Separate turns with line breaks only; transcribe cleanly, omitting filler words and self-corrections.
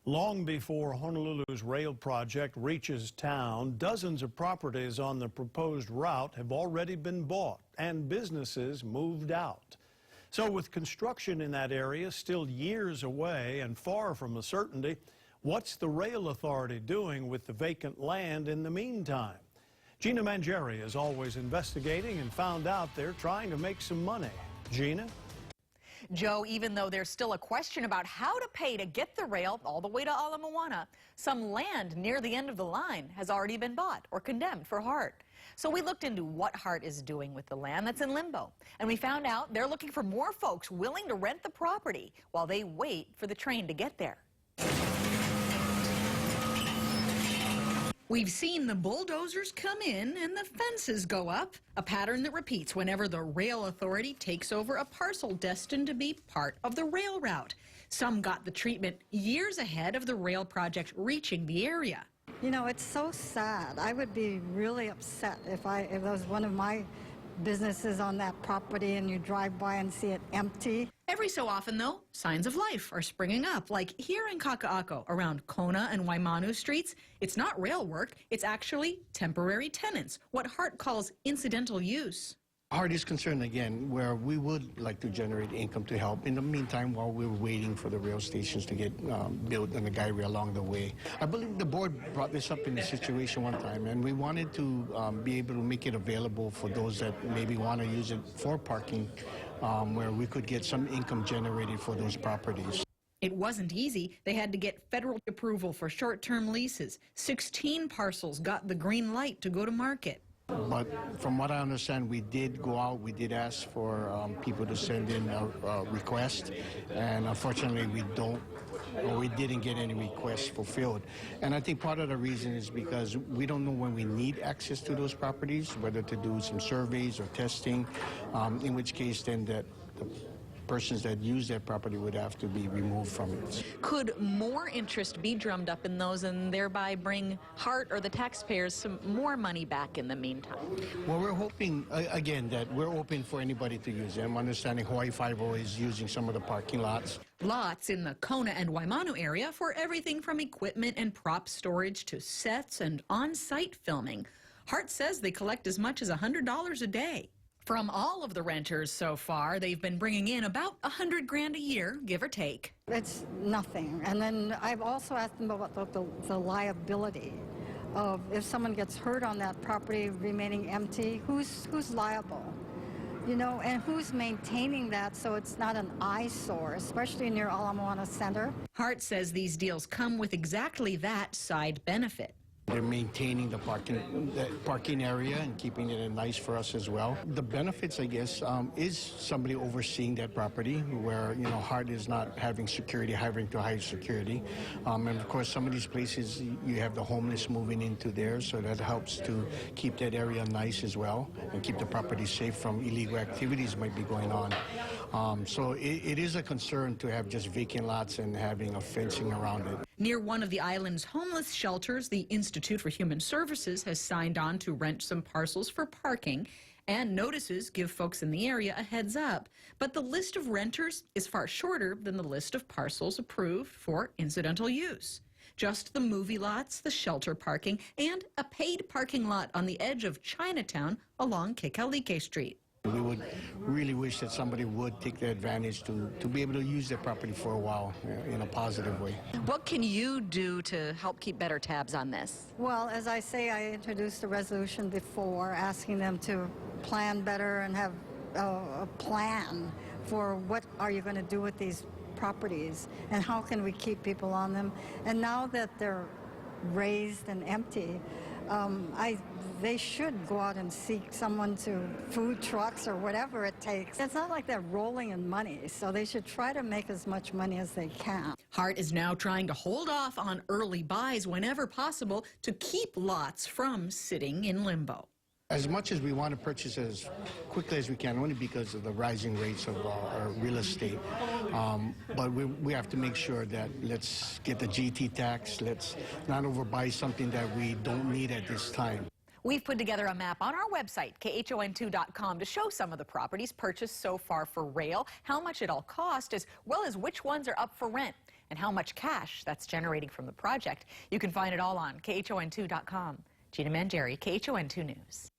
Long before Honolulu's rail project reaches town, dozens of properties on the proposed route have already been bought and businesses moved out. So with construction in that area still years away and far from a certainty, what's the rail authority doing with the vacant land in the meantime? Gina Mangieri is always investigating and found out they're trying to make some money. Gina?
Joe, even though there's still a question about how to pay to get the rail all the way to Ala Moana, some land near the end of the line has already been bought or condemned for HART. So we looked into what HART is doing with the land that's in limbo, and we found out they're looking for more folks willing to rent the property while they wait for the train to get there. We've seen the bulldozers come in and the fences go up, a pattern that repeats whenever the rail authority takes over a parcel destined to be part of the rail route. Some got the treatment years ahead of the rail project reaching the area.
You know, it's so sad. I would be really upset if it was one of my businesses on that property and you drive by and see it empty.
Every so often, though, signs of life are springing up, like here in Kaka'ako, around Kona and Waimanu streets. It's not rail work, it's actually temporary tenants, what HART calls incidental use.
HART is concerned, again, where we would like to generate income to help in the meantime while we're waiting for the rail stations to get built and the guy rail along the way. I believe the board brought this up in the situation one time, and we wanted to be able to make it available for those that maybe want to use it for parking, where we could get some income generated for those properties.
It wasn't easy. They had to get federal approval for short-term leases. 16 parcels got the green light to go to market.
But from what I understand, we did go out, we did ask for people to send in a request, and unfortunately we didn't get any requests fulfilled. And I think part of the reason is because we don't know when we need access to those properties, whether to do some surveys or testing, in which case then the persons that use that property would have to be removed from it.
Could more interest be drummed up in those and thereby bring HART or the taxpayers some more money back in the meantime?
Well, we're hoping, again, that we're open for anybody to use them. Understanding Hawaii Five-0 is using some of the parking lots.
Lots in the Kona and Waimanu area for everything from equipment and prop storage to sets and on-site filming. HART says they collect as much as $100 a day. From all of the renters so far, they've been bringing in about $100 grand a year, give or take.
It's nothing. And then I've also asked them about the liability of if someone gets hurt on that property remaining empty, who's liable? You know, and who's maintaining that so it's not an eyesore, especially near Ala Moana Center? HART
says these deals come with exactly that side benefit.
They're maintaining the parking area and keeping it nice for us as well. The benefits, I guess, is somebody overseeing that property where, you know, HART is not having security, having to hire security. And of course, some of these places, you have the homeless moving into there, so that helps to keep that area nice as well and keep the property safe from illegal activities might be going on. So it is a concern to have just vacant lots and having a fencing around it.
Near one of the island's homeless shelters, the Institute for Human Services has signed on to rent some parcels for parking, and notices give folks in the area a heads up. But the list of renters is far shorter than the list of parcels approved for incidental use. Just the movie lots, the shelter parking, and a paid parking lot on the edge of Chinatown along Kekalike Street.
We would really wish that somebody would take the advantage to be able to use their property for a while in a positive way.
What can you do to help keep better tabs on this?
Well, as I say, I introduced a resolution before asking them to plan better and have a plan for what are you going to do with these properties and how can we keep people on them. And now that they're raised and empty, they should go out and seek someone to food trucks or whatever it takes. It's not like they're rolling in money, so they should try to make as much money as they can.
HART is now trying to hold off on early buys whenever possible to keep lots from sitting in limbo.
As much as we want to purchase as quickly as we can, only because of the rising rates of our real estate, but we have to make sure that let's get the GT tax, let's not overbuy something that we don't need at this time.
We've put together a map on our website, KHON2.com, to show some of the properties purchased so far for rail, how much it all cost, as well as which ones are up for rent, and how much cash that's generating from the project. You can find it all on KHON2.com. Gina Mangieri, KHON2 News.